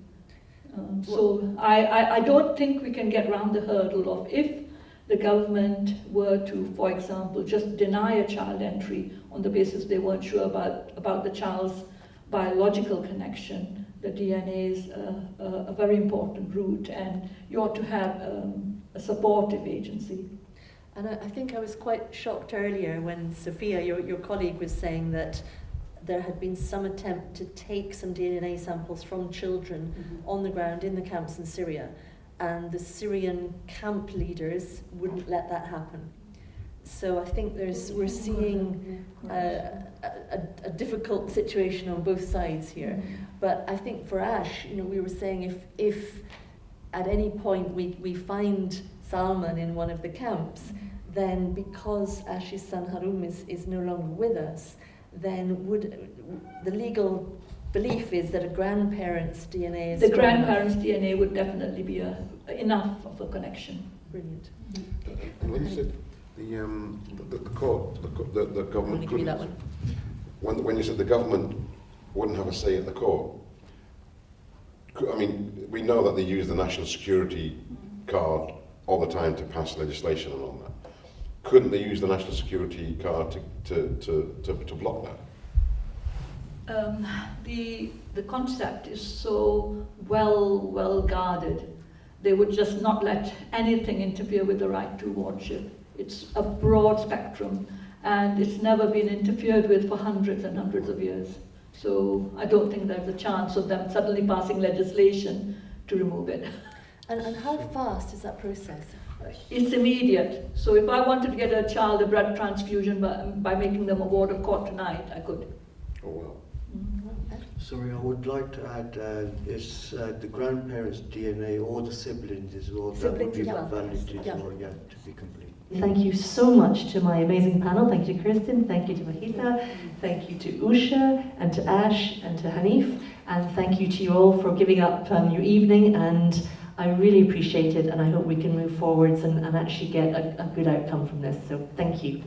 So I don't think we can get around the hurdle of if the government were to, for example, just deny a child entry on the basis they weren't sure about the child's biological connection. The DNA is a very important route, and you ought to have a supportive agency. And I think I was quite shocked earlier when Sophia, your colleague, was saying that there had been some attempt to take some DNA samples from children on the ground in the camps in Syria, and the Syrian camp leaders wouldn't let that happen. So I think we're seeing a difficult situation on both sides here. But I think for Ash, we were saying if at any point we find Salman in one of the camps, then because Ash's son Haroum is no longer with us, then the legal belief is that a grandparent's DNA is the grandparent's DNA would definitely be enough of a connection. Brilliant. And when you said the court, the government couldn't, that one. When you said the government wouldn't have a say at the court, I mean, we know that they use the national security card all the time to pass legislation and all that. Couldn't they use the national security card to block that? The concept is so well guarded. They would just not let anything interfere with the right to wardship. It's a broad spectrum, and it's never been interfered with for hundreds and hundreds of years. So I don't think there's a chance of them suddenly passing legislation to remove it. And how fast is that process? It's immediate. So if I wanted to get a child a blood transfusion by making them a ward of court tonight, I could. Oh, wow. Sorry, I would like to add, it's the grandparents' DNA or the siblings as well, that would Siblings be as well. valid as Yeah. well, yeah, to be complete. Thank you so much to my amazing panel. Thank you to Kirsten, thank you to Mahita, thank you to Usha, and to Ash, and to Hanif, and thank you to you all for giving up your evening, and I really appreciate it, and I hope we can move forwards and actually get a good outcome from this, so thank you.